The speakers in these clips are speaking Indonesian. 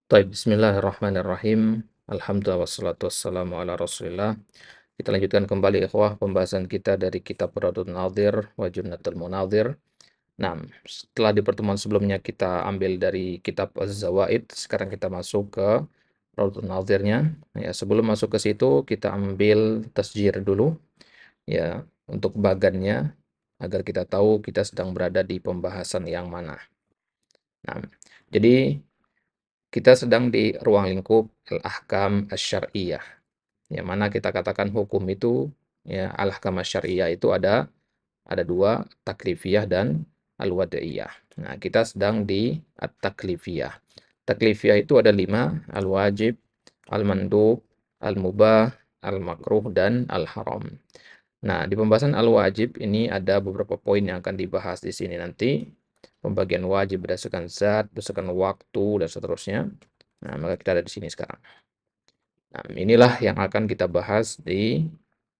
Bismillahirrahmanirrahim. Alhamdulillah wassalatu wassalamu ala Rasulillah. Kita lanjutkan kembali ikhwah pembahasan kita dari kitab Radul Nadhir wa Junnatul Munadhir. Nah, setelah di pertemuan sebelumnya kita ambil dari kitab Az-Zawaid, sekarang kita masuk ke Radul Nadhirnya. Ya, sebelum masuk ke situ kita ambil tasjir dulu ya untuk bagannya agar kita tahu kita sedang berada di pembahasan yang mana. Nah, jadi kita sedang di ruang lingkup al-ahkam asy-syar'iyyah, yang mana kita katakan hukum itu ya al-ahkam asy-syar'iyyah itu ada dua, taklifiyah dan al-wad'iyah. Nah, kita sedang di at-taklifiyah. Taklifiyah itu ada lima, al-wajib, al-mandub, al-mubah, al-makruh, dan al-haram. Nah, di pembahasan al-wajib ini ada beberapa poin yang akan dibahas di sini nanti. Pembagian wajib berdasarkan zat, berdasarkan waktu, dan seterusnya. Nah, maka kita ada di sini sekarang. Nah, inilah yang akan kita bahas di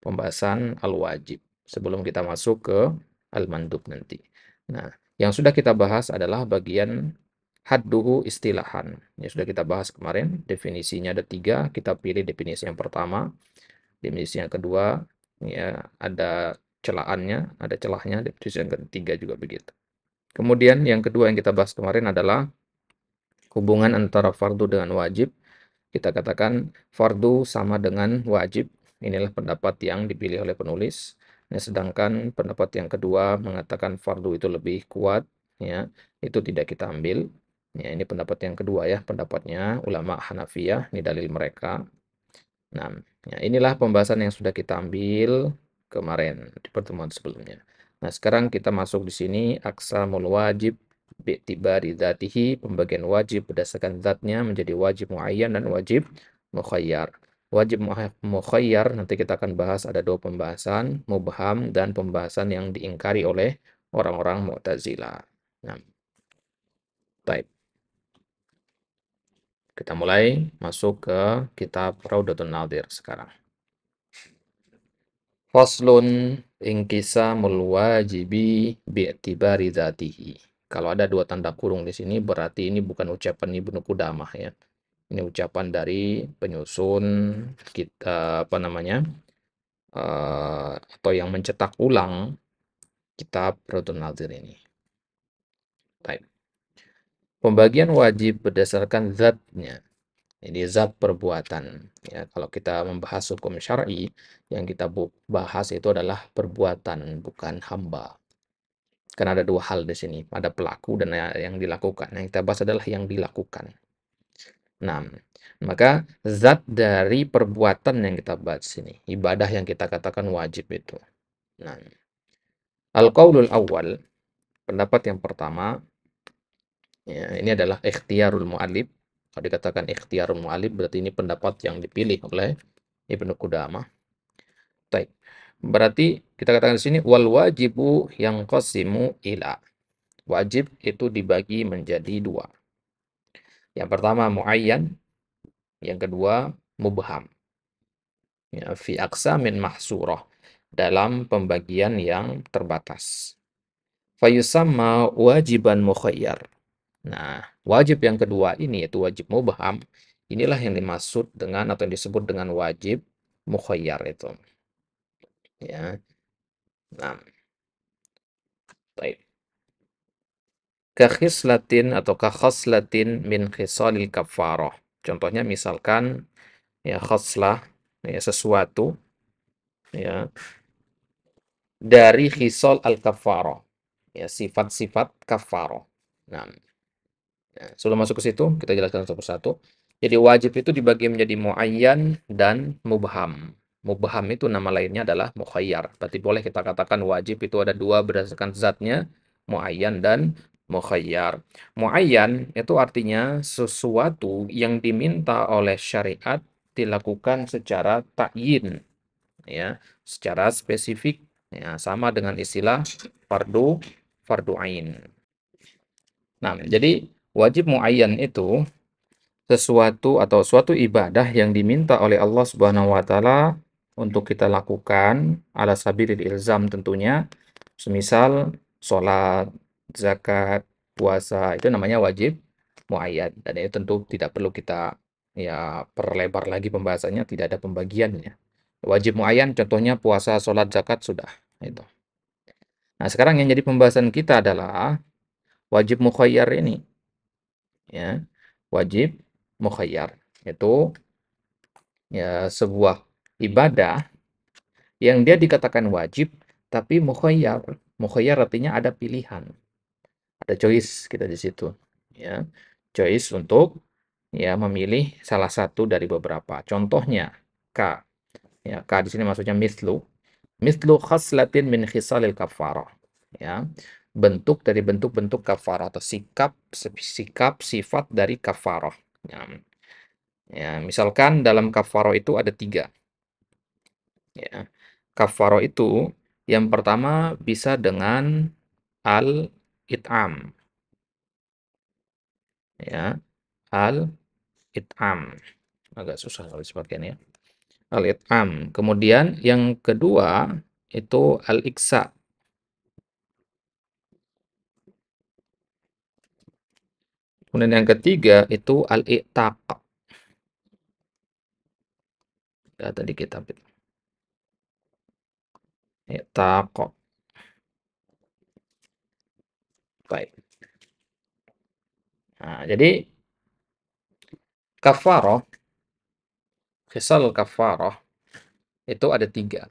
pembahasan al-wajib sebelum kita masuk ke al-mandub nanti. Nah, yang sudah kita bahas adalah bagian hadduhu istilahan. Yang sudah kita bahas kemarin, definisinya ada tiga. Kita pilih definisi yang pertama. Definisi yang kedua, ya ada celahannya, ada celahnya. Definisi yang ketiga juga begitu. Kemudian yang kedua yang kita bahas kemarin adalah hubungan antara fardu dengan wajib. Kita katakan fardu sama dengan wajib. Inilah pendapat yang dipilih oleh penulis. Nah, sedangkan pendapat yang kedua mengatakan fardu itu lebih kuat, ya, itu tidak kita ambil. Ya, ini pendapat yang kedua ya, pendapatnya ulama Hanafiyah, ini dalil mereka. Nah, ya, inilah pembahasan yang sudah kita ambil kemarin di pertemuan sebelumnya. Nah, sekarang kita masuk di sini aqsamul wajib bi'tibari dzatihi, pembagian wajib berdasarkan zatnya menjadi wajib muayyan dan wajib mukhayyar. Wajib mukhayyar nanti kita akan bahas ada dua pembahasan, mubham dan pembahasan yang diingkari oleh orang-orang Mu'tazilah. Nah, baik. Kita mulai masuk ke kitab Raudatun Nadhir sekarang. Faslun inqisamul wajibi bi'tibari dzatihi. Kalau ada dua tanda kurung di sini berarti ini bukan ucapan Ibnu Qudamah ya. Ini ucapan dari penyusun kita apa namanya? Atau yang mencetak ulang kitab Radul Nadhir ini. Baik. Pembagian wajib berdasarkan zatnya. Ini zat perbuatan. Ya, kalau kita membahas hukum syar'i, yang kita bahas itu adalah perbuatan, bukan hamba. Karena ada dua hal di sini, ada pelaku dan yang dilakukan. Yang kita bahas adalah yang dilakukan. Nah, maka zat dari perbuatan yang kita bahas sini, ibadah yang kita katakan wajib itu. Nah, al-qaulul awal, pendapat yang pertama, ya, ini adalah ikhtiyarul mu'allif. Kalau dikatakan ikhtiyarul mu'allif berarti ini pendapat yang dipilih oleh Ibnu Qudamah. Baik. Berarti kita katakan di sini wal wajibu yang qasimu ila. Wajib itu dibagi menjadi dua. Yang pertama muayyan, yang kedua mubham. Ya, fi aqsamin mahsurah, dalam pembagian yang terbatas. Fayusamma wajiban mukhayyar. Nah, wajib yang kedua ini yaitu wajib mubham, inilah yang dimaksud dengan atau yang disebut dengan wajib mukhayyar itu. Ya. Nah, baik. Kakhislatin atau kakhoslatin min khisalil kafarah. Contohnya misalkan ya khoslah ya sesuatu ya dari khisal al-kafarah. Ya sifat-sifat kafarah. Nah, ya, sebelum masuk ke situ kita jelaskan satu persatu. Jadi wajib itu dibagi menjadi muayyan dan mubham. Mubham itu nama lainnya adalah mukhayyar. Berarti boleh kita katakan wajib itu ada dua berdasarkan zatnya, muayyan dan mukhayyar. Muayyan itu artinya sesuatu yang diminta oleh syariat dilakukan secara ta'yin, ya, secara spesifik, ya, sama dengan istilah fardu ain. Nah, jadi wajib muayyan itu sesuatu atau suatu ibadah yang diminta oleh Allah Subhanahu wa taala untuk kita lakukan ala sabilil ilzam tentunya. Semisal sholat, zakat, puasa itu namanya wajib muayyan, dan ini tentu tidak perlu kita ya perlebar lagi pembahasannya, tidak ada pembagiannya. Wajib muayyan contohnya puasa, sholat, zakat sudah itu. Nah, sekarang yang jadi pembahasan kita adalah wajib mukhayyar ini ya. Wajib mukhayyar itu ya sebuah ibadah yang dia dikatakan wajib tapi mukhayyar. Mukhayyar artinya ada pilihan, ada choice kita di situ ya. Choice untuk ya memilih salah satu dari beberapa. Contohnya K. Ya, K di sini maksudnya mislu. Mislu khaslatin min khisalil kafarah. Ya. Bentuk dari bentuk-bentuk kafarah atau sikap sifat dari kafarah. Ya. Ya, misalkan dalam kafarah itu ada 3. Ya. Kafarah itu yang pertama bisa dengan al-it'am. Ya, al-it'am. Agak susah kalau seperti ini ya. Al-it'am. Kemudian yang kedua itu al-iksa. Kemudian yang ketiga itu al-i'taq. Ya, tadi kita i'taq. Baik. Nah, jadi kafarah, khisal kafarah itu ada 3.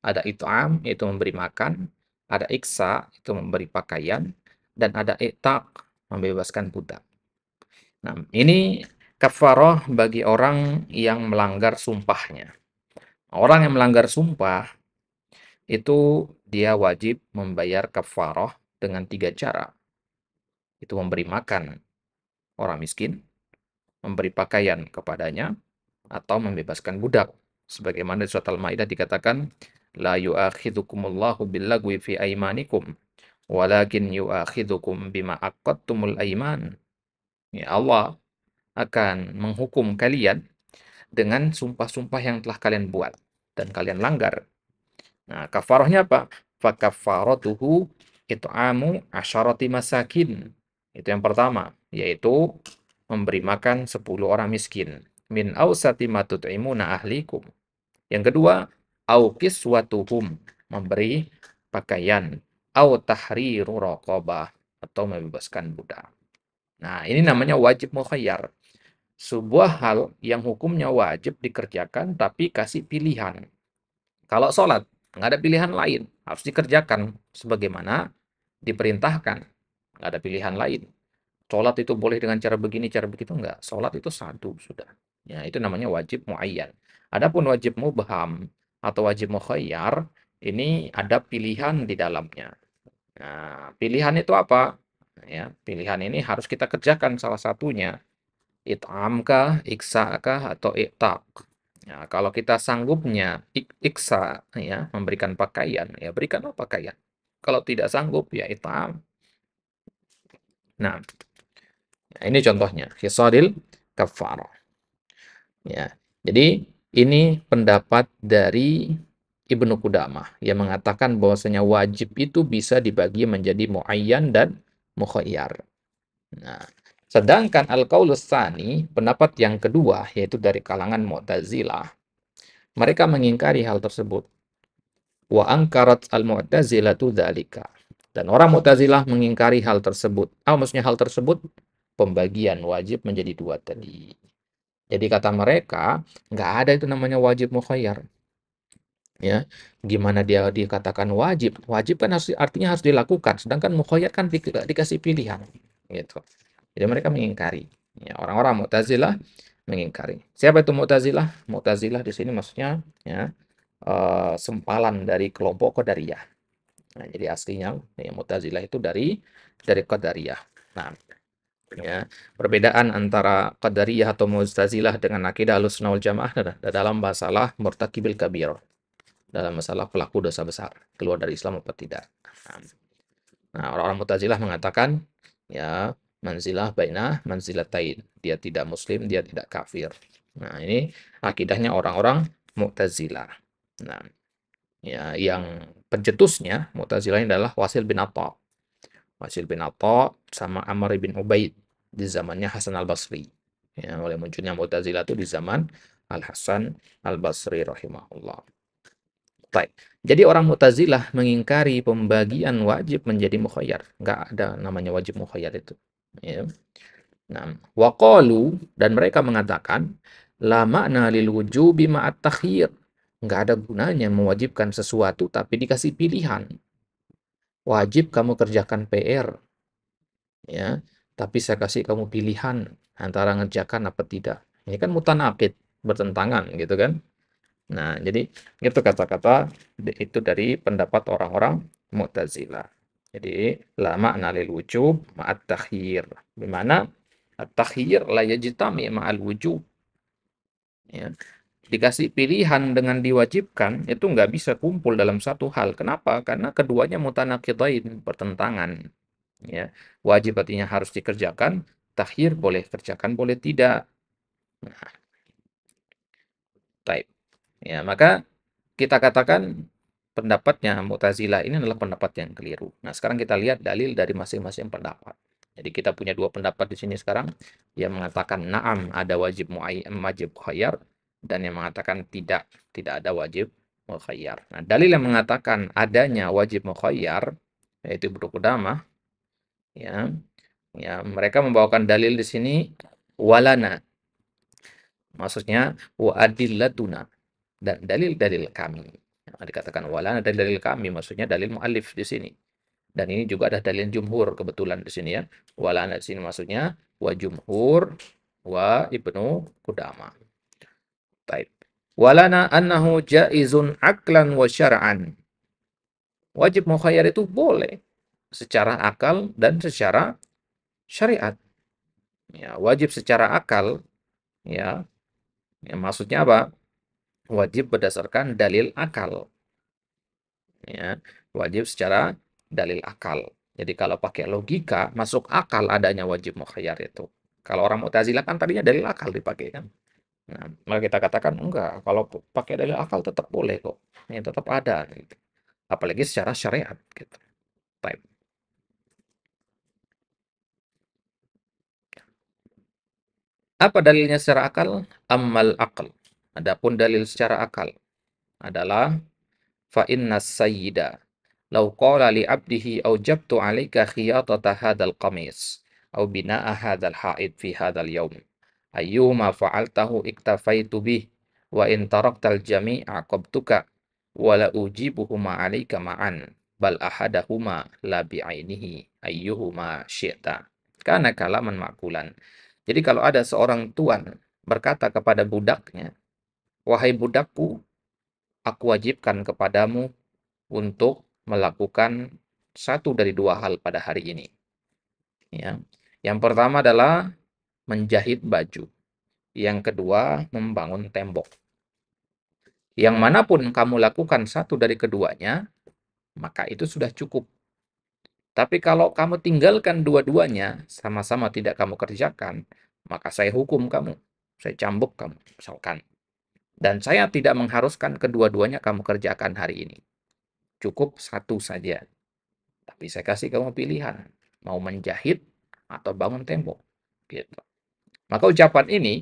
Ada it'am, yaitu memberi makan, ada iksa, itu memberi pakaian, dan ada i'taq, membebaskan budak. Nah, ini kafarah bagi orang yang melanggar sumpahnya. Orang yang melanggar sumpah itu dia wajib membayar kafarah dengan 3 cara. Itu memberi makan orang miskin, memberi pakaian kepadanya, atau membebaskan budak. Sebagaimana di surat Al-Maidah dikatakan, la yu'akhidhukumullahu billagwi fi aimanikum, walakin yu'akhidhukum bima aqadtumul aiman. Ya, Allah akan menghukum kalian dengan sumpah-sumpah yang telah kalian buat dan kalian langgar. Nah, kafarahnya apa? Fakafaratuhu it'amu asyarati masakin. Itu yang pertama, yaitu memberi makan 10 orang miskin. Min awsati ma tut'imuna ahlikum. Yang kedua, au kiswatuhum, memberi pakaian. Au tahriru raqabah, atau membebaskan budak. Nah, ini namanya wajib mukhayyar. Sebuah hal yang hukumnya wajib dikerjakan tapi kasih pilihan. Kalau sholat, nggak ada pilihan lain. Harus dikerjakan sebagaimana diperintahkan. Nggak ada pilihan lain. Sholat itu boleh dengan cara begini, cara begitu, nggak. Sholat itu satu, sudah. Ya, itu namanya wajib muayyan. Adapun wajib mubham atau wajib mukhayyar, ini ada pilihan di dalamnya. Nah, pilihan itu apa? Ya, pilihan ini harus kita kerjakan salah satunya. It'am kah, iksa kah, atau i'taq. Ya, kalau kita sanggupnya iksa, ya, memberikan pakaian, ya berikanlah pakaian. Kalau tidak sanggup, ya it'am. Nah, ini contohnya, khisalil kafarah. Ya, jadi ini pendapat dari Ibnu Qudamah yang mengatakan bahwasanya wajib itu bisa dibagi menjadi muayyan dan mukhayyar. Nah, sedangkan al-qaulus tsani, pendapat yang kedua yaitu dari kalangan Mu'tazilah, mereka mengingkari hal tersebut. Wa angkarat al-Mu'tazilatu dzalika. Dan orang Mu'tazilah mengingkari hal tersebut. Maksudnya hal tersebut pembagian wajib menjadi 2 tadi. Jadi kata mereka, nggak ada itu namanya wajib mukhayyar. Ya, gimana dia dikatakan wajib? Wajib kan artinya harus dilakukan, sedangkan mukhayyar kan dikasih pilihan, gitu. Jadi mereka mengingkari. Ya, orang-orang Mu'tazilah mengingkari. Siapa itu Mu'tazilah? Mu'tazilah di sini maksudnya ya sempalan dari kelompok Qadariyah. Nah, jadi aslinya ya, Mu'tazilah itu dari Qadariyah. Nah, ya, perbedaan antara Qadariyah atau Mu'tazilah dengan akidah Ahlussunnah wal Jamaah adalah dalam masalah murtakibil kabir, dalam masalah pelaku dosa besar, keluar dari Islam atau tidak. Nah, orang-orang Mu'tazilah mengatakan ya manzilah bainah manzilatain. Dia tidak muslim, dia tidak kafir. Nah, ini akidahnya orang-orang Mu'tazilah. Nah, ya yang pencetusnya Mu'tazilah ini adalah Wasil bin Atha. Wasil bin Atha sama Amr bin Ubaid. di zamannya Hasan Al-Basri. Ya, mulai munculnya Mu'tazilah itu di zaman Al-Hasan Al-Basri rahimahullah. Baik. Jadi orang Mu'tazilah mengingkari pembagian wajib menjadi mukhayyar. Nggak ada namanya wajib mukhayyar itu. Ya. Nah, waqalu, dan mereka mengatakan la makna lil wujubi ma'at takhyir. Nggak ada gunanya mewajibkan sesuatu tapi dikasih pilihan. Wajib kamu kerjakan PR, ya, tapi saya kasih kamu pilihan antara ngerjakan apa tidak. Ini kan mutanaqid, bertentangan gitu kan. Nah, jadi itu kata-kata itu dari pendapat orang-orang Mu'tazilah. Jadi la ma'na lil wujub ma'at takhyir. Di mana at-takhyir la yajtami ma'al wujub. Ya. Dikasih pilihan dengan diwajibkan itu nggak bisa kumpul dalam satu hal. Kenapa? Karena keduanya mutanaqidain, bertentangan. Ya. Wajib artinya harus dikerjakan, takhyir boleh kerjakan, boleh tidak. Nah, taib. Ya, maka kita katakan pendapatnya Mu'tazilah ini adalah pendapat yang keliru. Nah, sekarang kita lihat dalil dari masing-masing pendapat. Jadi kita punya dua pendapat di sini sekarang yang mengatakan na'am ada wajib wajib mukhayyar dan yang mengatakan tidak ada wajib mukhayyar. Nah, dalil yang mengatakan adanya wajib mukhayyar yaitu Ibnu Qudamah, ya. Ya, mereka membawakan dalil di sini walana. Maksudnya wa adillatuna, dan dalil-dalil kami. Nah, dikatakan walana dalil-dalil kami, maksudnya dalil muallif di sini. Dan ini juga ada dalil jumhur kebetulan di sini ya. Walana di sini maksudnya wa jumhur wa Ibnu Qudamah. Taib. Walana annahu jaizun aklan wa syar'an. Wajib mukhayyar itu boleh secara akal dan secara syariat. Ya, wajib secara akal, ya, ya maksudnya apa? Wajib berdasarkan dalil akal. Ya, wajib secara dalil akal. Jadi kalau pakai logika, masuk akal adanya wajib mukhayyar itu. Kalau orang Mu'tazilah kan tadinya dalil akal dipakai kan. Nah, maka kita katakan enggak, kalau pakai dalil akal tetap boleh kok. Ini tetap ada gitu. Apalagi secara syariat gitu. Baik. Apa dalilnya secara akal? Ammal akal. Adapun dalil secara akal adalah fa inna sayyida law qala li 'abdihi awjabtu 'alaika khiyatata hadzal qamis aw bina'a hadzal ha'id fi hadzal yawm ayyuhuma fa'altahu iktafaitu bih wa in taraktal jami'a qabtuka wa la ujibuhuma 'alaika ma'an bal ahadahuma la bi'ainihi ayyuhuma syi'ta kana kalaman ma'kulan. Jadi kalau ada seorang tuan berkata kepada budaknya, wahai budakku, aku wajibkan kepadamu untuk melakukan satu dari dua hal pada hari ini. Ya. Yang pertama adalah menjahit baju. Yang kedua, membangun tembok. Yang manapun kamu lakukan satu dari keduanya, maka itu sudah cukup. Tapi kalau kamu tinggalkan dua-duanya, sama-sama tidak kamu kerjakan, maka saya hukum kamu. Saya cambuk kamu, misalkan. Dan saya tidak mengharuskan kedua-duanya kamu kerjakan hari ini. Cukup satu saja. Tapi saya kasih kamu pilihan, mau menjahit atau bangun tembok. Gitu. Maka ucapan ini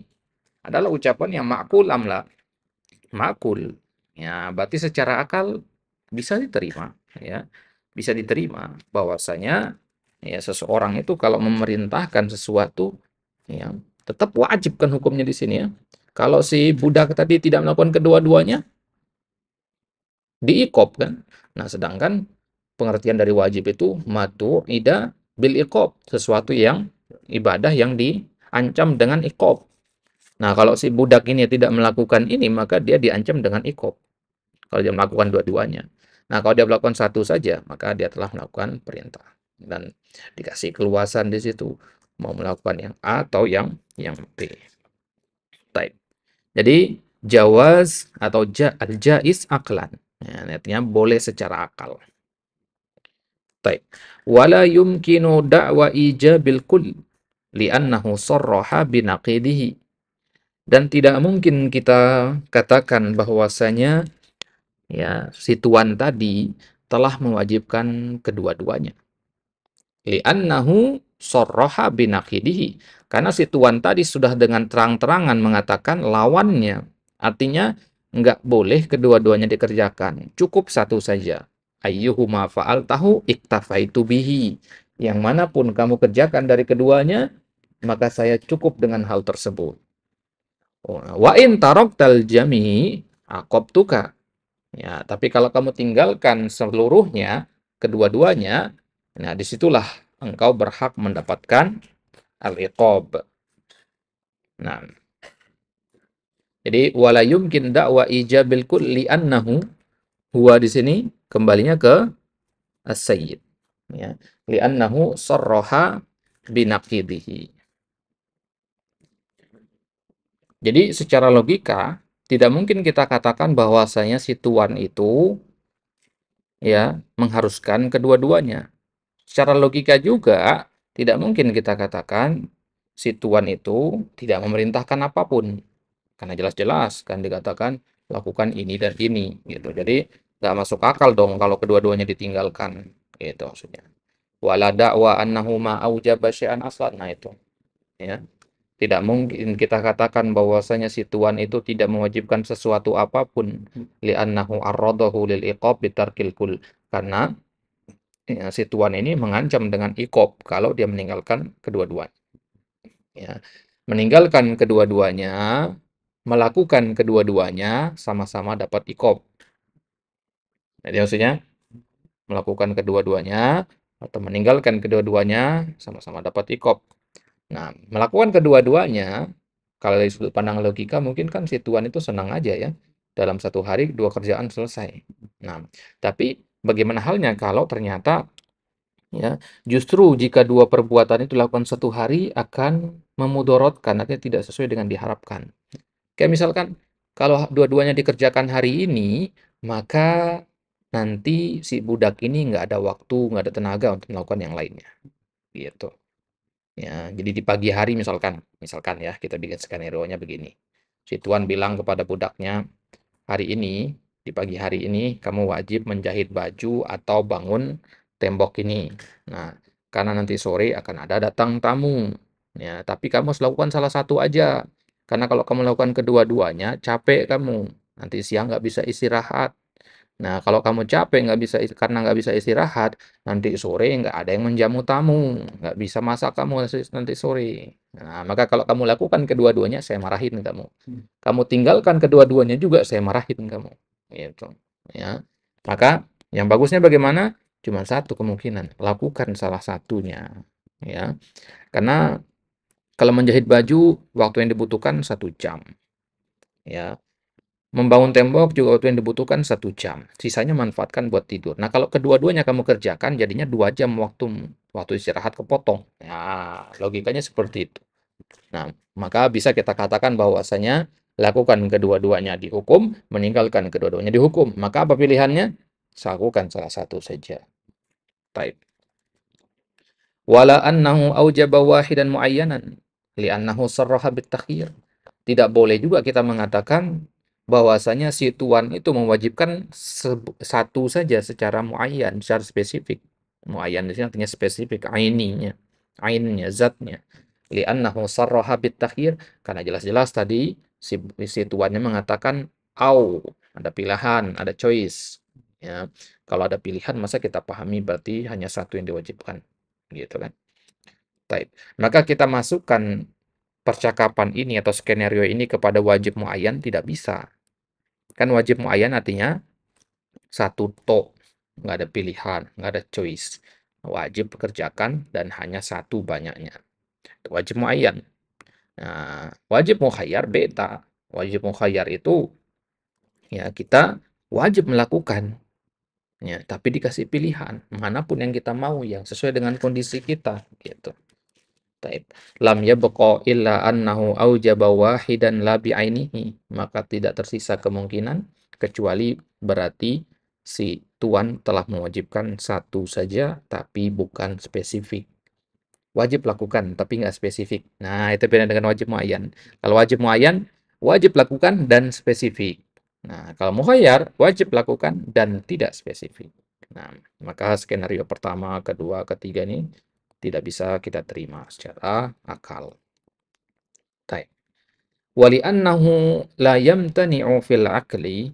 adalah ucapan yang makul amla. Makul. Ya, berarti secara akal bisa diterima, ya. Bisa diterima bahwasanya ya seseorang itu kalau memerintahkan sesuatu ya tetap wajib kan hukumnya di sini ya. Kalau si budak tadi tidak melakukan kedua-duanya diikop kan. Nah, sedangkan pengertian dari wajib itu matu ida bil iqab, sesuatu yang ibadah yang diancam dengan iqab. Nah, kalau si budak ini tidak melakukan ini, maka dia diancam dengan iqab. Kalau dia melakukan dua-duanya. Nah, kalau dia melakukan satu saja, maka dia telah melakukan perintah. Dan dikasih keluasan di situ mau melakukan yang A atau yang B. Baik. Jadi jawaz atau al-jaiz aklan. Ya, artinya boleh secara akal. Baik. Wala yumkinu da'wa ijabil kull li'annahu sarraha binaqidihi. Dan tidak mungkin kita katakan bahwasanya ya si tuan tadi telah mewajibkan kedua-duanya. Li'annahu sarraha binaqidihi. Karena si tuan tadi sudah dengan terang-terangan mengatakan lawannya. Artinya nggak boleh kedua-duanya dikerjakan. Cukup satu saja. Ayyuhuma fa'altahu iktafaitu bihi. Yang manapun kamu kerjakan dari keduanya, maka saya cukup dengan hal tersebut. Wa in taraktal jami' aqabtuka. Ya, tapi kalau kamu tinggalkan seluruhnya, kedua-duanya, nah disitulah engkau berhak mendapatkan al-iqab. Nah, jadi wala yumkin da'wa ijabil kulli annahu huwa di sini kembalinya ke as-sayyid. Ya, li'annahu sarraha binaqidihi. Jadi secara logika tidak mungkin kita katakan bahwasanya si tuan itu ya mengharuskan kedua-duanya. Secara logika juga tidak mungkin kita katakan si tuan itu tidak memerintahkan apapun. Karena jelas-jelas kan dikatakan lakukan ini dan ini gitu. Jadi nggak masuk akal dong kalau kedua-duanya ditinggalkan gitu maksudnya. Wala da'wa annahu ma aujaba syai'an aslan. Nah itu ya. Tidak mungkin kita katakan bahwasanya si tuan itu tidak mewajibkan sesuatu apapun li'annahu arradahu lil iqab bitarkil kul. Karena ya, si tuan ini mengancam dengan iqab kalau dia meninggalkan kedua-duanya. Ya. Meninggalkan kedua-duanya, melakukan kedua-duanya sama-sama dapat iqab. Jadi maksudnya melakukan kedua-duanya atau meninggalkan kedua-duanya sama-sama dapat iqab. Nah, melakukan kedua-duanya, kalau dari sudut pandang logika, mungkin kan si tuan itu senang aja ya. Dalam satu hari, dua kerjaan selesai. Nah, tapi bagaimana halnya kalau ternyata ya justru jika dua perbuatan itu dilakukan satu hari akan memudorotkan, artinya tidak sesuai dengan diharapkan. Kayak misalkan, kalau dua-duanya dikerjakan hari ini, maka nanti si budak ini nggak ada waktu, nggak ada tenaga untuk melakukan yang lainnya. Gitu. Ya, jadi di pagi hari misalkan ya, kita bikin skenario-nya begini. Si tuan bilang kepada budaknya, hari ini, di pagi hari ini, kamu wajib menjahit baju atau bangun tembok ini. Nah, karena nanti sore akan ada datang tamu. Ya, tapi kamu harus lakukan salah satu aja. Karena kalau kamu lakukan kedua-duanya, capek kamu. Nanti siang nggak bisa istirahat. Nah, kalau kamu capek karena nggak bisa istirahat, nanti sore nggak ada yang menjamu tamu, nggak bisa masak kamu nanti sore. Nah, maka kalau kamu lakukan kedua-duanya, saya marahin kamu. Kamu tinggalkan kedua-duanya juga, saya marahin kamu. Gitu. Ya. Maka yang bagusnya bagaimana? Cuma satu kemungkinan, lakukan salah satunya. Ya, karena kalau menjahit baju, waktu yang dibutuhkan 1 jam. Ya, membangun tembok juga waktu yang dibutuhkan 1 jam. Sisanya manfaatkan buat tidur. Nah, kalau kedua-duanya kamu kerjakan, jadinya 2 jam waktu istirahat kepotong. Nah, logikanya seperti itu. Nah, maka bisa kita katakan bahwasanya lakukan kedua-duanya dihukum, meninggalkan kedua-duanya dihukum. Maka apa pilihannya? Lakukan salah satu saja. Taib. Wala annahu aujaba wahidan muayyanan li'annahu sarraha bitakhir. Tidak boleh juga kita mengatakan bahwasanya si tuan itu mewajibkan satu saja secara muayyan, secara spesifik. Muayyan di sini artinya spesifik, ainnya, zatnya. Li'annahu sarraha bitakhir, karena jelas-jelas tadi si tuannya mengatakan ada pilihan, ada choice. Ya, kalau ada pilihan masa kita pahami berarti hanya satu yang diwajibkan, gitu kan? Taib. Maka kita masukkan percakapan ini atau skenario ini kepada wajib muayyan tidak bisa. Kan wajib muayyan artinya satu nggak ada pilihan, nggak ada choice. Wajib pekerjakan dan hanya satu banyaknya. Itu wajib muayyan. Nah, wajib mukhayyar beta. Wajib mukhayyar itu ya kita wajib melakukan ya, tapi dikasih pilihan manapun yang kita mau yang sesuai dengan kondisi kita gitu. Taib. Lam yabqa illa annahu aujaba wahidan la bi'ainihi. Maka tidak tersisa kemungkinan kecuali berarti si tuan telah mewajibkan satu saja tapi bukan spesifik. Wajib lakukan tapi nggak spesifik. Nah, itu beda dengan wajib muayyan. Kalau wajib muayyan, wajib lakukan dan spesifik. Nah, kalau mukhayyar, wajib lakukan dan tidak spesifik. Nah, maka skenario pertama, kedua, ketiga ini tidak bisa kita terima secara akal. Baik. Wali'annahu la yamtani'u fil aqli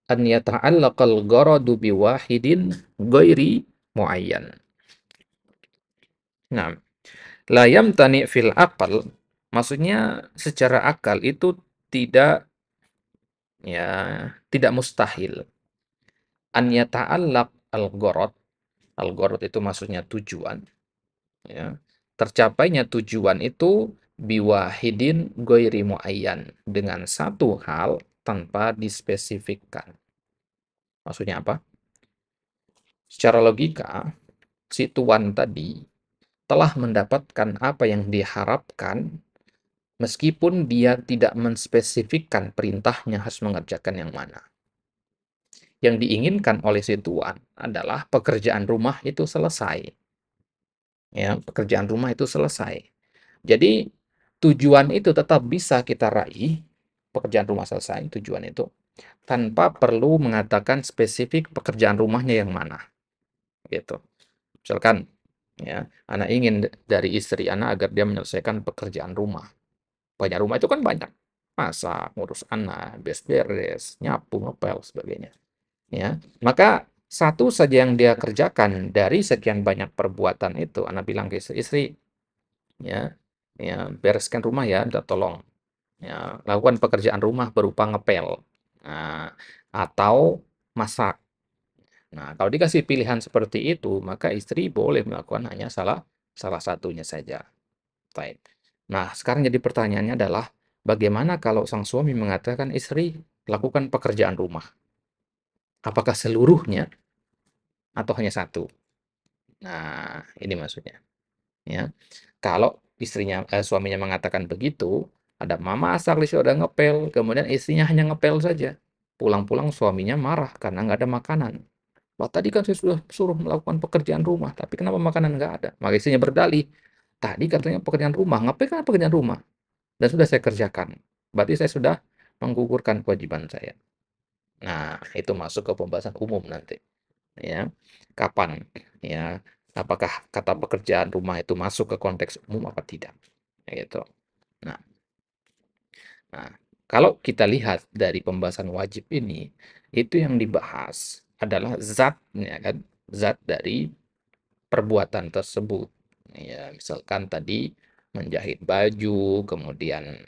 an yata'allaqal gharadu biwahidin ghairi muayyan. Nah, la yamtani' fil aqal maksudnya secara akal itu tidak ya tidak mustahil an yata'allaq al-gharad. Al-gharad itu maksudnya tujuan, ya. Tercapainya tujuan itu biwahidin ghairi muayyan dengan satu hal tanpa dispesifikkan. Maksudnya apa? Secara logika, si tuan tadi telah mendapatkan apa yang diharapkan meskipun dia tidak menspesifikkan perintahnya harus mengerjakan yang mana. Yang diinginkan oleh si tuan adalah pekerjaan rumah itu selesai. Ya, pekerjaan rumah itu selesai. Jadi tujuan itu tetap bisa kita raih, pekerjaan rumah selesai, tujuan itu, tanpa perlu mengatakan spesifik pekerjaan rumahnya yang mana, gitu. Misalkan, ya, anak ingin dari istri anak agar dia menyelesaikan pekerjaan rumah. Pekerjaan rumah itu kan banyak, masak, ngurus anak, beres-beres, nyapu, ngepel, sebagainya. Ya, maka satu saja yang dia kerjakan dari sekian banyak perbuatan itu, anak bilang ke istri, ya, ya bereskan rumah ya, udah tolong. Ya, lakukan pekerjaan rumah berupa ngepel, nah, atau masak. Nah, kalau dikasih pilihan seperti itu, maka istri boleh melakukan hanya salah salah satunya saja. Baik. Nah, sekarang jadi pertanyaannya adalah, bagaimana kalau sang suami mengatakan istri lakukan pekerjaan rumah? Apakah seluruhnya atau hanya satu? Nah, ini maksudnya. Ya, kalau suaminya mengatakan begitu, ada mama asal di sudah ngepel, kemudian istrinya hanya ngepel saja. Pulang-pulang suaminya marah karena nggak ada makanan. Wah, tadi kan saya sudah suruh melakukan pekerjaan rumah, tapi kenapa makanan nggak ada? Maka istrinya berdalih, tadi katanya pekerjaan rumah, ngepel kan pekerjaan rumah, dan sudah saya kerjakan. Berarti saya sudah menggugurkan kewajiban saya. Nah, itu masuk ke pembahasan umum nanti. Ya, kapan? Ya, apakah kata pekerjaan rumah itu masuk ke konteks umum apa tidak? Ya, gitu. Nah, nah, kalau kita lihat dari pembahasan wajib ini, itu yang dibahas adalah zat, ya kan? Zat dari perbuatan tersebut. Ya, misalkan tadi menjahit baju, kemudian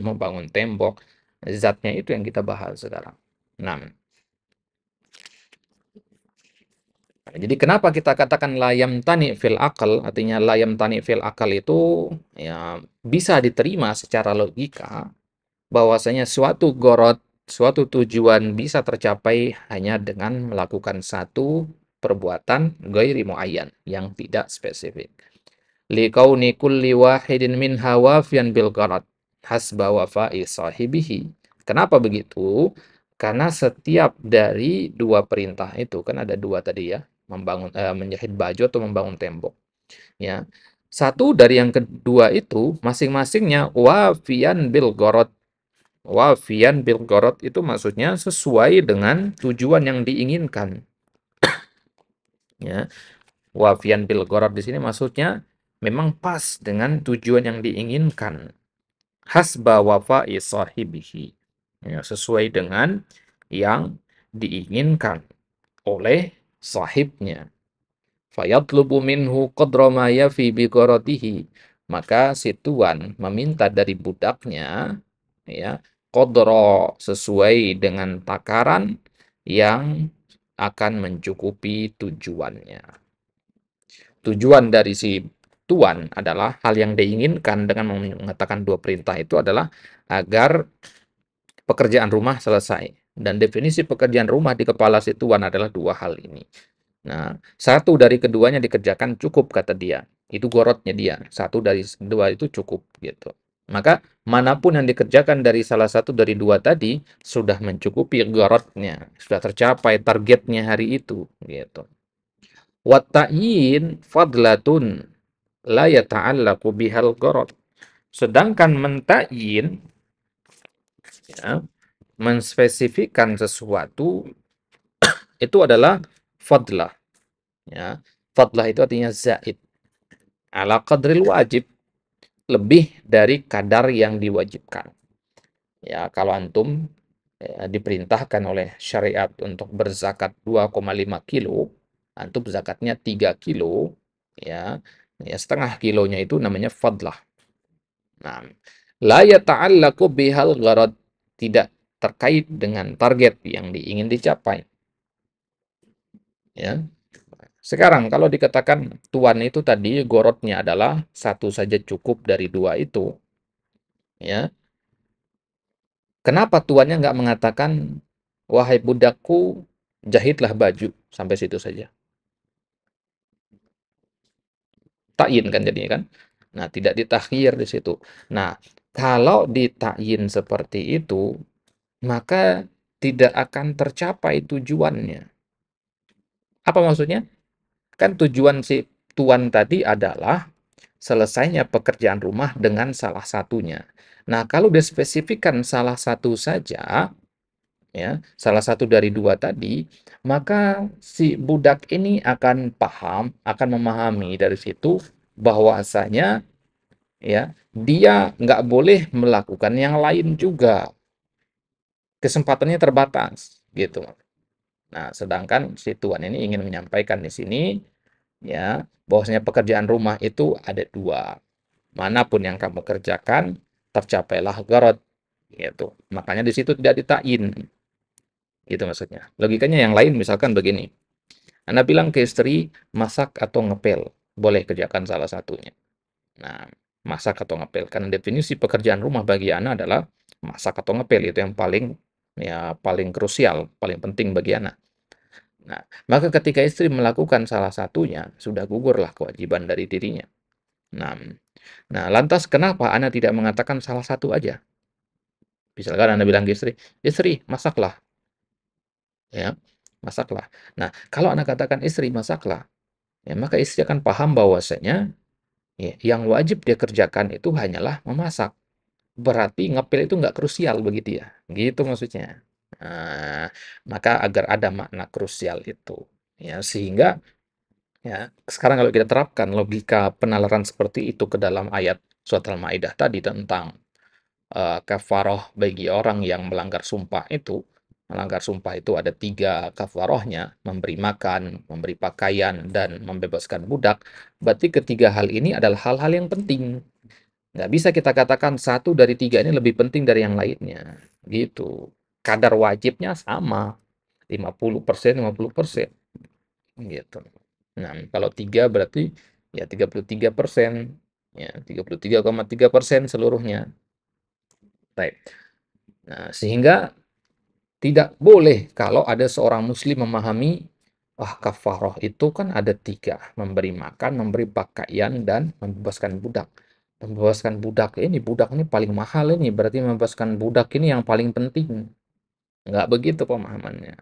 membangun tembok, zatnya itu yang kita bahas sekarang. Nah, jadi kenapa kita katakan layam tani fil akal, artinya layam tani fil akal itu ya bisa diterima secara logika bahwasanya suatu gorot, suatu tujuan bisa tercapai hanya dengan melakukan satu perbuatan ghairi muayyan yang tidak spesifik. Liqauni kulli wahidin minha wafiyan bil gharad hasba wafa'i sahibihi. Kenapa begitu? Karena setiap dari dua perintah itu, kan ada dua tadi ya, menjahit baju atau membangun tembok. Ya, satu dari yang kedua itu masing-masingnya wafiyan bil gharad. Wafiyan bil gharad itu maksudnya sesuai dengan tujuan yang diinginkan. Ya, wafian bil gharad di sini maksudnya memang pas dengan tujuan yang diinginkan. Hasba wafa'i sahibihi. Ya, sesuai dengan yang diinginkan oleh sahibnya. Fayatlubu minhu qadra ma yafi bi gharadihi. Maka si tuan meminta dari budaknya, ya, qadra sesuai dengan takaran yang akan mencukupi tujuannya. Tujuan dari si tuan adalah hal yang diinginkan dengan mengatakan dua perintah itu adalah agar pekerjaan rumah selesai. Dan definisi pekerjaan rumah di kepala si tuan adalah dua hal ini. Nah, satu dari keduanya dikerjakan cukup kata dia. Itu gorotnya dia. Satu dari dua itu cukup gitu. Maka manapun yang dikerjakan dari salah satu dari dua tadi sudah mencukupi gorotnya, sudah tercapai targetnya hari itu gitu. Wa ta'yin fadlatun la yata'allaqu bihal gharad. Sedangkan mentakyin, ya, menspesifikkan sesuatu itu adalah fadlah, ya. Fadlah itu artinya zaid. ala qadril wajib, lebih dari kadar yang diwajibkan. Ya, kalau antum diperintahkan oleh syariat untuk berzakat 2,5 kilo, antum zakatnya 3 kilo, ya, ya setengah kilonya itu namanya fadlah. Nah, la yata'allaqu bihal gharad, tidak terkait dengan target yang ingin dicapai, ya. Sekarang kalau dikatakan tuan itu tadi gorotnya adalah satu saja cukup dari dua itu, ya. Kenapa tuannya nggak mengatakan, wahai budakku, jahitlah baju, sampai situ saja. Takyin kan jadinya kan. Nah, tidak ditakhir di situ. Nah, kalau ditakyin seperti itu, maka tidak akan tercapai tujuannya. Apa maksudnya? Kan tujuan si tuan tadi adalah selesainya pekerjaan rumah dengan salah satunya. Nah, kalau dia spesifikkan salah satu saja, ya, salah satu dari dua tadi, maka si budak ini akan paham, akan memahami dari situ bahwasanya, ya, dia nggak boleh melakukan yang lain juga. Kesempatannya terbatas, gitu. Nah, sedangkan si tuan ini ingin menyampaikan di sini, ya, bahwasanya pekerjaan rumah itu ada dua. Manapun yang kamu kerjakan, tercapailah gharad, gitu. Makanya di situ tidak ditakyin, gitu maksudnya. Logikanya yang lain misalkan begini. Anda bilang ke istri, masak atau ngepel, boleh kerjakan salah satunya. Nah, masak atau ngepel. Karena definisi pekerjaan rumah bagi Anda adalah masak atau ngepel. Itu yang paling, ya, paling krusial, paling penting bagi Anda. Nah, maka ketika istri melakukan salah satunya, sudah gugurlah kewajiban dari dirinya. Nah, nah, lantas kenapa Anda tidak mengatakan salah satu aja? Misalkan Anda bilang ke istri, istri, masaklah. Ya, masaklah. Nah, kalau Anda katakan istri, masaklah, ya, maka istri akan paham bahwasanya, ya, yang wajib dia kerjakan itu hanyalah memasak. Berarti ngepel itu nggak krusial bagi dia. Gitu maksudnya. Nah, maka agar ada makna krusial itu. Ya, sehingga, ya, sekarang kalau kita terapkan logika penalaran seperti itu ke dalam ayat surat Al-Maidah tadi tentang kafaroh bagi orang yang melanggar sumpah itu. Melanggar sumpah itu ada 3 kafarohnya, memberi makan, memberi pakaian, dan membebaskan budak. Berarti ketiga hal ini adalah hal-hal yang penting. Nggak bisa kita katakan satu dari 3 ini lebih penting dari yang lainnya. Gitu. Kadar wajibnya sama. 50%, 50%. Gitu. Nah, kalau 3 berarti ya 33%. Ya, 33,3% seluruhnya. Baik. Nah, sehingga tidak boleh kalau ada seorang muslim memahami, wah, kafaroh itu kan ada 3, memberi makan, memberi pakaian, dan membebaskan budak. Membebaskan budak ini paling mahal ini, berarti membebaskan budak ini yang paling penting. Nggak begitu pemahamannya.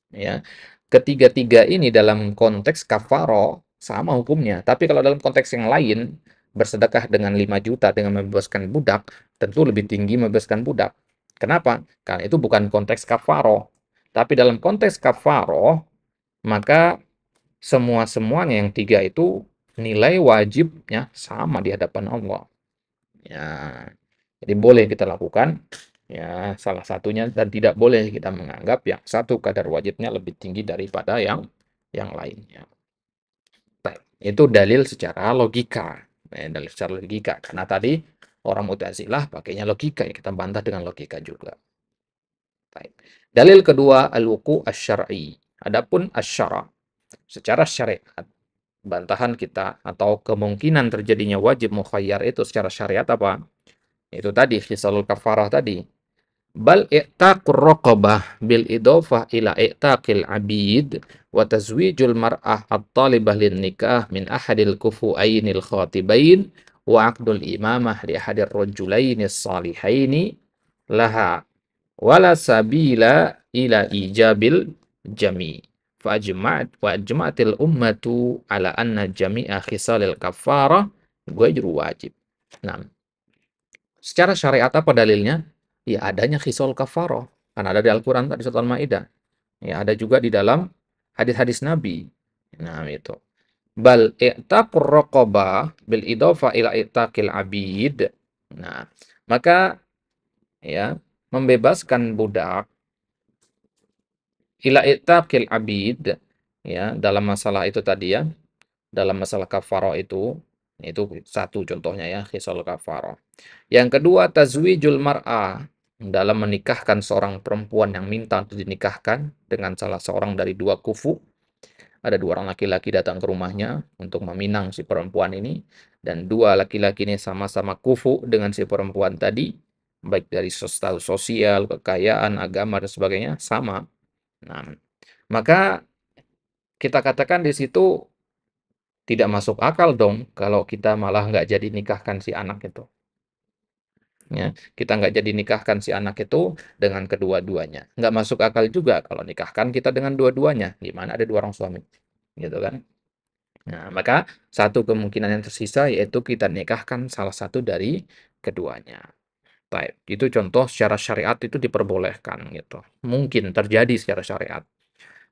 Ya, ketiga-tiga ini dalam konteks kafaro sama hukumnya, tapi kalau dalam konteks yang lain, bersedekah dengan 5 juta dengan membebaskan budak, tentu lebih tinggi membebaskan budak. Kenapa? Karena itu bukan konteks kafaro. Tapi dalam konteks kafaro, maka semua-semuanya yang 3 itu nilai wajibnya sama di hadapan Allah. Ya, jadi boleh kita lakukan, ya, salah satunya, dan tidak boleh kita menganggap yang satu kadar wajibnya lebih tinggi daripada yang lainnya. Baik, itu dalil secara logika. Dalil secara logika. Karena tadi orang Mu'tazilah pakainya logika, ya, kita bantah dengan logika juga. Baik. Dalil kedua, al-wuqu' asy-syar'i. Adapun asy-syara', secara syariat, bantahan kita atau kemungkinan terjadinya wajib mukhayyar itu secara syariat apa? Itu tadi khisalul kafarah tadi. Bal i'taqur raqabah bil idofah ila i'taqil abid wa tazwijul mar'ah at-talibah lin nikah min ahadil kufu'ainil khatibain wa aqdul imamah li ahadir rajulaini salihaini laha wala sabila ila ijabil jami' fa ajma'atil ummatu ala anna jami'a khisalil kafarah wajru wajib. Nah, secara syariat apa dalilnya? Ya adanya khisal kafaroh. Kan ada di Al-Quran tadi surat Al-Maidah. Ya ada juga di dalam hadis-hadis Nabi. Nah itu. bal i'taqur raqabah bil idofa ila i'taqil abid. Nah, maka ya, membebaskan budak ila i'taqil abid, ya, dalam masalah itu tadi ya, dalam masalah kafarah itu satu contohnya ya, khisal kafarah. Yang kedua, tazwijul mar'ah, dalam menikahkan seorang perempuan yang minta untuk dinikahkan dengan salah seorang dari dua kufu. Ada dua orang laki-laki datang ke rumahnya untuk meminang si perempuan ini, dan dua laki-laki ini sama-sama kufu dengan si perempuan tadi, baik dari status sosial, kekayaan, agama, dan sebagainya, sama. Nah, maka kita katakan di situ tidak masuk akal dong kalau kita malah nggak jadi nikahkan si anak itu. Ya, kita nggak jadi nikahkan si anak itu dengan kedua-duanya. Nggak masuk akal juga kalau nikahkan kita dengan dua-duanya. Gimana ada dua orang suami, gitu kan? Nah, maka satu kemungkinan yang tersisa yaitu kita nikahkan salah satu dari keduanya. Baik, itu contoh secara syariat itu diperbolehkan gitu. Mungkin terjadi secara syariat.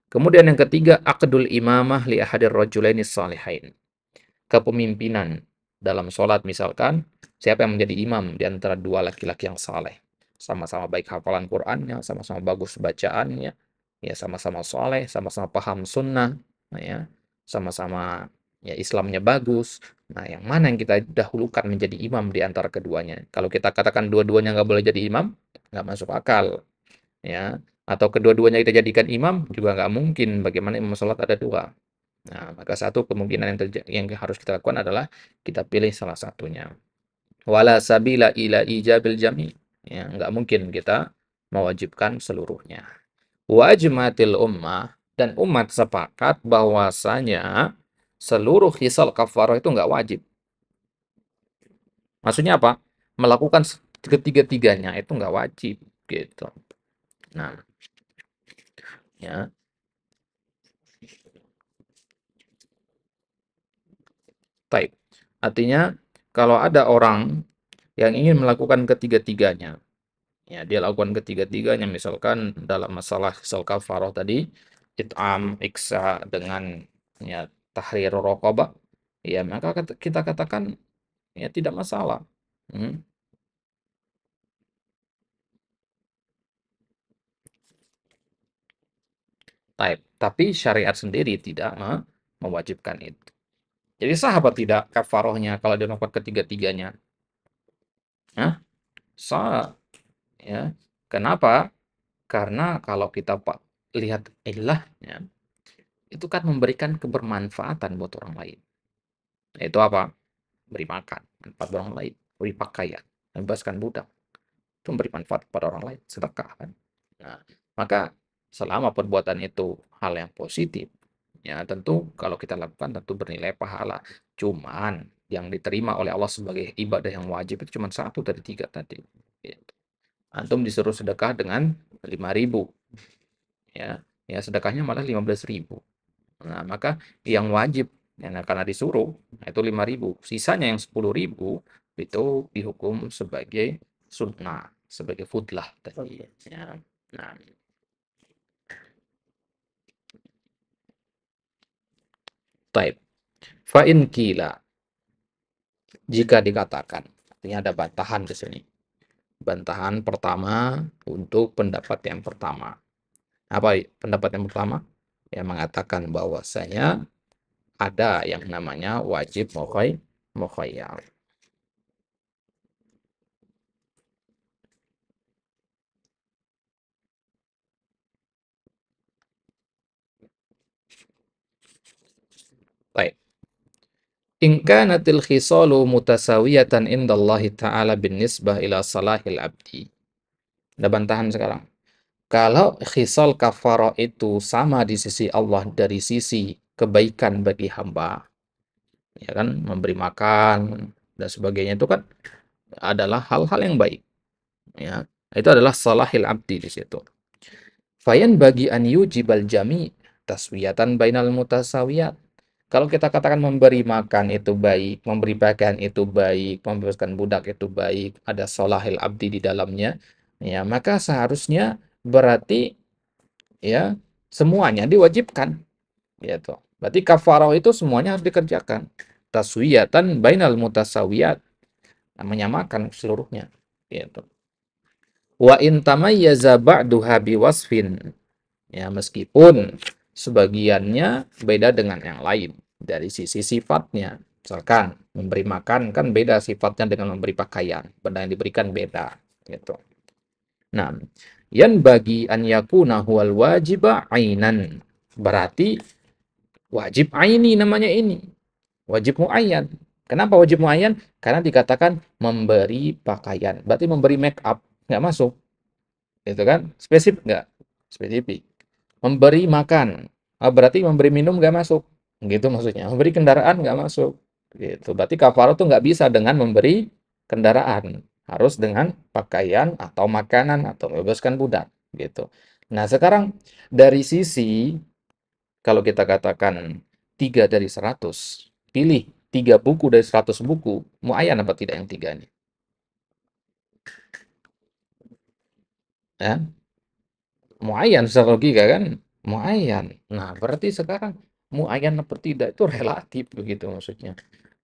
Kemudian yang ketiga, aqdul imamah li ahadir rajulaini salihain. Kepemimpinan dalam sholat misalkan, siapa yang menjadi imam di antara dua laki-laki yang saleh. Sama-sama baik hafalan Qur'annya, sama-sama bagus bacaannya, ya sama-sama soleh, sama-sama paham sunnah, nah, ya, sama-sama ya Islamnya bagus. Nah, yang mana yang kita dahulukan menjadi imam di antara keduanya? Kalau kita katakan dua-duanya nggak boleh jadi imam, nggak masuk akal, ya. Atau kedua-duanya kita jadikan imam, juga nggak mungkin. Bagaimana imam sholat ada dua? Nah, maka satu kemungkinan yang harus kita lakukan adalah kita pilih salah satunya. Wala sabila ila ijabil jami. Ya, nggak mungkin kita mewajibkan seluruhnya. Wajmatil ummah, dan umat sepakat bahwasanya seluruh hisal kafarah itu nggak wajib. Maksudnya apa? Melakukan ketiga-tiganya itu nggak wajib gitu. Nah, ya, taib. Artinya kalau ada orang yang ingin melakukan ketiga-tiganya, ya, dia lakukan ketiga-tiganya misalkan dalam masalah hisal kafarah tadi, it'am, iksa dengan ya tahrir raqabah, ya maka kita katakan ya tidak masalah. Hmm. Taib. Tapi syariat sendiri tidak mewajibkan itu. Jadi sahabat tidak kafarohnya kalau dia melakukan ketiga-tiganya? Hah? Sah. Ya. Kenapa? Karena kalau kita lihat ilahnya, itu kan memberikan kebermanfaatan buat orang lain. Itu apa? Beri makan, manfaat orang lain, beri pakaian, membebaskan budak, itu memberi manfaat kepada orang lain, sedekah kan. Nah, maka selama perbuatan itu hal yang positif, ya tentu kalau kita lakukan tentu bernilai pahala. Cuman yang diterima oleh Allah sebagai ibadah yang wajib itu cuma satu dari tiga tadi. Gitu. Antum disuruh sedekah dengan 5.000, ya, ya sedekahnya malah 15.000. Nah, maka yang wajib, ya, nah, karena disuruh, nah, itu 5.000. Sisanya yang 10.000 itu dihukum sebagai sunnah, sebagai fudlah tadi. Ya. Nah, taib. Fa'in kila, jika dikatakan, artinya ada bantahan di sini. Bantahan pertama untuk pendapat yang pertama. Apa pendapat yang pertama? Yang mengatakan bahwasanya ada yang namanya wajib mukhayyar. Baik. In kanatil khisalu mutasawiyatan indallahi ta'ala bin nisbah ila salahil abdi. Ada bantahan sekarang. Kalau khisal kafarah itu sama di sisi Allah dari sisi kebaikan bagi hamba, ya kan, memberi makan dan sebagainya itu kan adalah hal-hal yang baik, ya. Itu adalah salahil abdi di situ. Fayan bagi an yujibal jami taswiyatan bainal mutasawiyat. Kalau kita katakan memberi makan itu baik, memberi pakaian itu baik, membebaskan budak itu baik, ada solahil abdi di dalamnya, ya maka seharusnya berarti ya semuanya diwajibkan, gitu. Berarti kafarah itu semuanya harus dikerjakan. Taswiyatan bainal mutasawiyat, menyamakan seluruhnya. Gitu. Wa in tamayyaza ba'duha biwasfin. Ya, meskipun sebagiannya beda dengan yang lain dari sisi sifatnya. Misalkan memberi makan kan beda sifatnya dengan memberi pakaian. Benda yang diberikan beda. Gitu. Nah, yan bagi an yakuna huwal wajiba ainan. Berarti wajib aini namanya ini. Wajib muayyan. Kenapa wajib muayyan? Karena dikatakan memberi pakaian. Berarti memberi make up nggak masuk. Itu kan? Spesifik nggak? Spesifik. Memberi makan. Berarti memberi minum nggak masuk. Gitu maksudnya. Memberi kendaraan nggak masuk. Gitu. Berarti kafarah tuh nggak bisa dengan memberi kendaraan. Harus dengan pakaian atau makanan atau membebaskan budak. Gitu. Nah sekarang dari sisi kalau kita katakan 3 dari 100, pilih 3 buku dari 100 buku, muayyan apa tidak yang 3 ini? Ya, muayyan secara logika kan? Muayyan. Nah, berarti sekarang muayyan apa tidak itu relatif begitu maksudnya.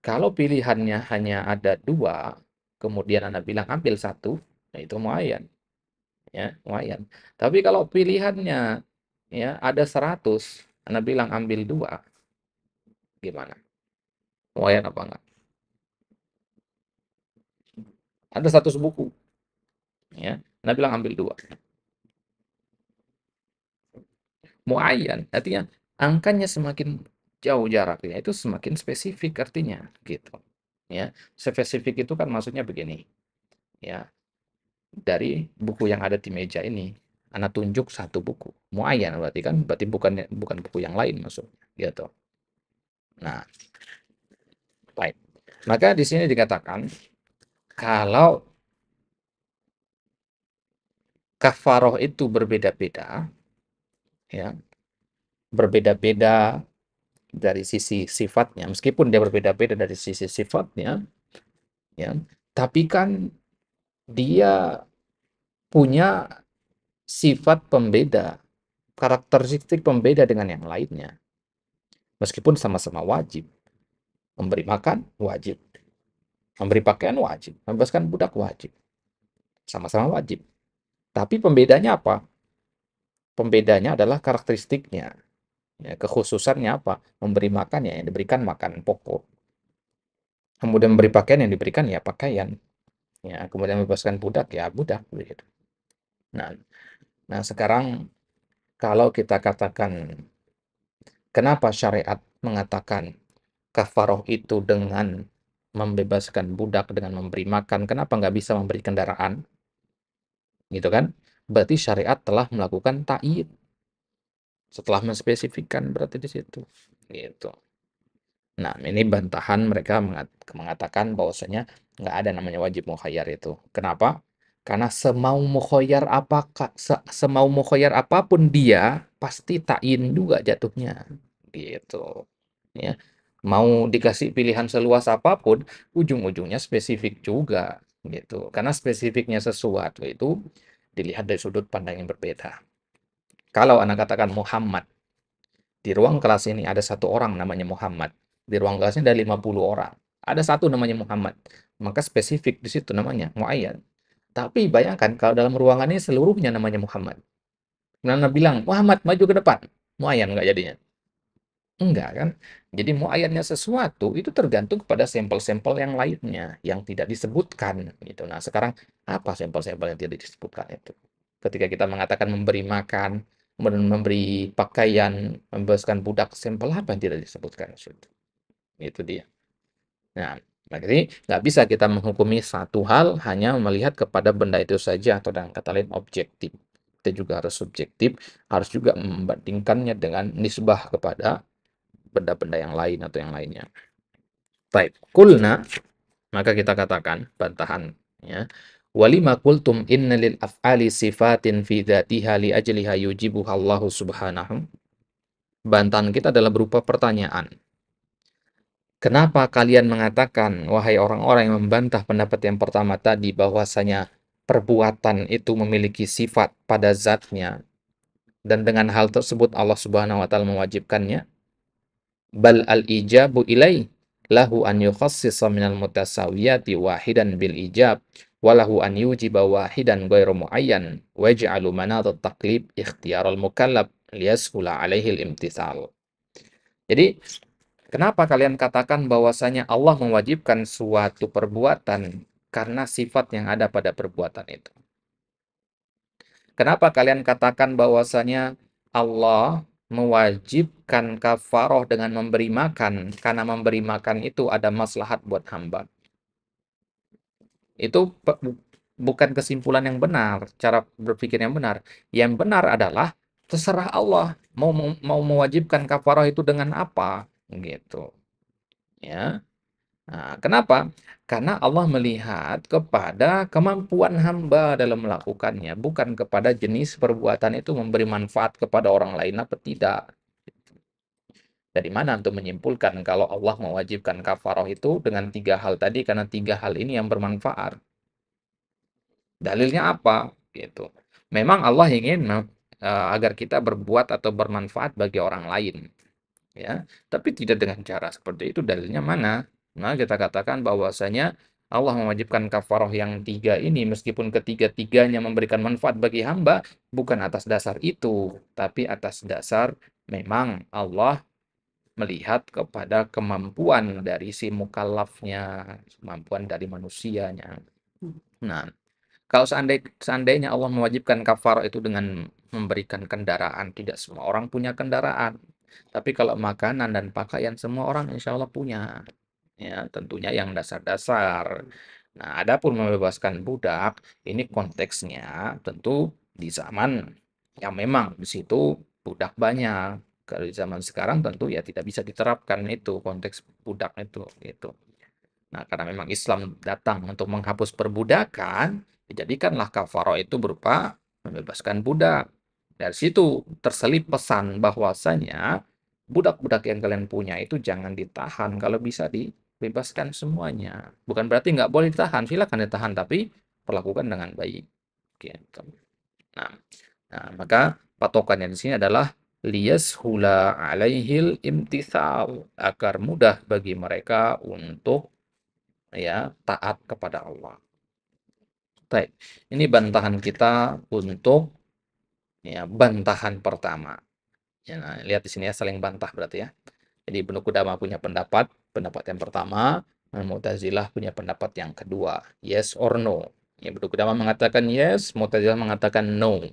Kalau pilihannya hanya ada 2, kemudian Anda bilang ambil satu, nah itu muayyan. Ya, muayyan. Tapi kalau pilihannya ya ada 100, Anda bilang ambil 2, gimana? Muayyan apa enggak? Ada 100 buku, ya. Anda bilang ambil 2. Muayyan, artinya angkanya semakin jauh jaraknya, itu semakin spesifik artinya, gitu. Ya, spesifik itu kan maksudnya begini, ya, dari buku yang ada di meja ini, Anda tunjuk satu buku, muayyan berarti kan, berarti bukan buku yang lain maksudnya, gitu. Nah, baik. Maka di sini dikatakan kalau kafaroh itu berbeda-beda, ya, berbeda-beda dari sisi sifatnya, meskipun dia berbeda-beda dari sisi sifatnya, ya, tapi kan dia punya sifat pembeda, karakteristik pembeda dengan yang lainnya. Meskipun sama-sama wajib. Memberi makan, wajib. Memberi pakaian, wajib. Membebaskan budak, wajib. Sama-sama wajib. Tapi pembedanya apa? Pembedanya adalah karakteristiknya. Ya, kekhususannya apa? Memberi makan ya, yang diberikan makan pokok. Kemudian memberi pakaian yang diberikan ya pakaian. Ya, kemudian membebaskan budak ya budak. Begitu. Nah, nah sekarang kalau kita katakan kenapa syariat mengatakan kafaroh itu dengan membebaskan budak dengan memberi makan, kenapa nggak bisa memberi kendaraan? Gitu kan? Berarti syariat telah melakukan ta'yid. Setelah menspesifikkan berarti di situ. Gitu. Nah, ini bantahan mereka mengatakan bahwasanya nggak ada namanya wajib mukhayyar itu. Kenapa? Karena semau mukhayyar apapun dia pasti ta'yin juga jatuhnya. Gitu. Ya. Mau dikasih pilihan seluas apapun, ujung-ujungnya spesifik juga gitu. Karena spesifiknya sesuatu itu dilihat dari sudut pandang yang berbeda. Kalau anak katakan Muhammad, di ruang kelas ini ada satu orang namanya Muhammad. Di ruang kelasnya ada 50 orang. Ada satu namanya Muhammad. Maka spesifik di situ namanya muayyan. Tapi bayangkan kalau dalam ruangan ini seluruhnya namanya Muhammad. Nana bilang, Muhammad maju ke depan. Muayyan nggak jadinya? Enggak kan? Jadi muayyannya sesuatu itu tergantung kepada sampel-sampel yang lainnya yang tidak disebutkan gitu. Nah, sekarang apa sampel-sampel yang tidak disebutkan itu? Ketika kita mengatakan memberi makan, kemudian memberi pakaian, membebaskan budak, sampel apa yang tidak disebutkan di situ? Itu dia. Nah, jadi nggak bisa kita menghukumi satu hal hanya melihat kepada benda itu saja atau dengan kata lain objektif. Kita juga harus subjektif, harus juga membandingkannya dengan nisbah kepada benda-benda yang lain atau yang lainnya. Baik, kulna, maka kita katakan bantahan ya. Walima kultum inna lil af'ali sifatin fi dzatiha li ajliha yujibuha Allah Subhanahu. Bantahan kita adalah berupa pertanyaan. Kenapa kalian mengatakan, wahai orang-orang yang membantah pendapat yang pertama tadi, bahwasanya perbuatan itu memiliki sifat pada zatnya, dan dengan hal tersebut Allah Subhanahu wa Ta'ala mewajibkannya? bal al-ijabu ilai lahu an yukhassisa minal mutasawiyati wahidan bil ijab walahu an yujiba wahidan ghairu muayyan waj'alu manat at-taqlib ikhtiyar al-mukallaf liyashula alaihi al-imtithal. Jadi, kenapa kalian katakan bahwasanya Allah mewajibkan suatu perbuatan karena sifat yang ada pada perbuatan itu? Kenapa kalian katakan bahwasanya Allah mewajibkan kafaroh dengan memberi makan karena memberi makan itu ada maslahat buat hamba? Itu bukan kesimpulan yang benar, cara berpikir yang benar. Yang benar adalah terserah Allah mau mewajibkan kafaroh itu dengan apa, gitu. Ya. Nah, kenapa? Karena Allah melihat kepada kemampuan hamba dalam melakukannya, bukan kepada jenis perbuatan itu memberi manfaat kepada orang lain apa tidak. Dari mana untuk menyimpulkan kalau Allah mewajibkan kafaroh itu dengan 3 hal tadi, karena 3 hal ini yang bermanfaat. Dalilnya apa? Gitu. Memang Allah ingin agar kita berbuat atau bermanfaat bagi orang lain. Ya, tapi tidak dengan cara seperti itu. Dalilnya mana? Nah, kita katakan bahwasanya Allah mewajibkan kafaroh yang 3 ini meskipun ketiga-tiganya memberikan manfaat bagi hamba bukan atas dasar itu, tapi atas dasar memang Allah melihat kepada kemampuan dari si mukallafnya, kemampuan dari manusianya. Nah, kalau seandainya Allah mewajibkan kafarah itu dengan memberikan kendaraan, tidak semua orang punya kendaraan. Tapi kalau makanan dan pakaian semua orang insya Allah punya. Ya, tentunya yang dasar-dasar. Nah, adapun membebaskan budak, ini konteksnya tentu di zaman yang memang di situ budak banyak. Kalau di zaman sekarang tentu ya tidak bisa diterapkan itu konteks budak itu gitu. Nah, karena memang Islam datang untuk menghapus perbudakan, dijadikanlah kafarah itu berupa membebaskan budak. Dari situ terselip pesan bahwasanya budak-budak yang kalian punya itu jangan ditahan, kalau bisa dibebaskan semuanya. Bukan berarti nggak boleh ditahan, silakan ditahan, tapi perlakukan dengan baik. Gitu. Nah, maka patokannya di sini adalah liyashula alaihil imtithal, agar mudah bagi mereka untuk ya taat kepada Allah. Baik, ini bantahan kita untuk ya bantahan pertama. Ya, nah, lihat di sini ya saling bantah berarti ya. Jadi Ibnu Qudamah punya pendapat yang pertama, Mu'tazilah punya pendapat yang kedua, yes or no. Ya, Ibnu Qudamah mengatakan yes, Mu'tazilah mengatakan no.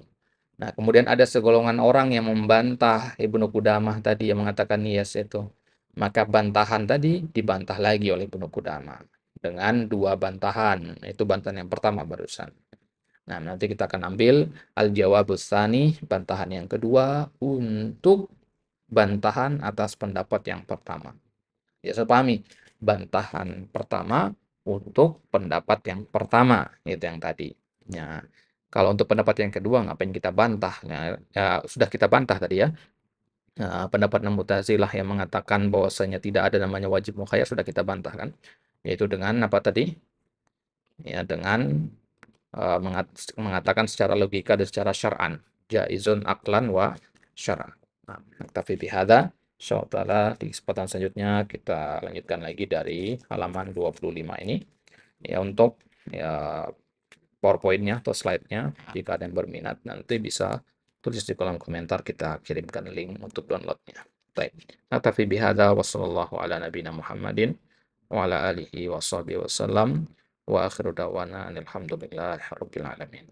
Nah, kemudian ada segolongan orang yang membantah Ibnu Qudamah tadi yang mengatakan yes itu. Maka bantahan tadi dibantah lagi oleh Ibnu Qudamah dengan 2 bantahan. Itu bantahan yang pertama barusan. Nah, nanti kita akan ambil al-jawabus tsani, bantahan yang kedua untuk bantahan atas pendapat yang pertama. Ya, saya pahami. Bantahan pertama untuk pendapat yang pertama, itu yang tadi. Ya, kalau untuk pendapat yang kedua, ngapain kita bantah? Nah, ya, sudah kita bantah tadi ya. Nah, pendapat Mu'tazilah yang mengatakan bahwasanya tidak ada namanya wajib mukhayyar sudah kita bantah kan? Yaitu dengan apa tadi? Ya, dengan mengatakan secara logika dan secara syar'an. Jaizun aklan wa syar'an. Nah, naktafi bihadza. Insyaallah di kesempatan selanjutnya kita lanjutkan lagi dari halaman 25 ini. Ya, untuk ya PowerPoint-nya atau slide-nya, jika ada yang berminat nanti bisa tulis di kolom komentar, kita kirimkan link untuk download-nya. Baik. Naktafi bihadza wa sallallahu ala nabiyina Muhammadin wa ala alihi wa sahbihi wasallam wa akhiru da'wana alhamdulillahi rabbil alamin.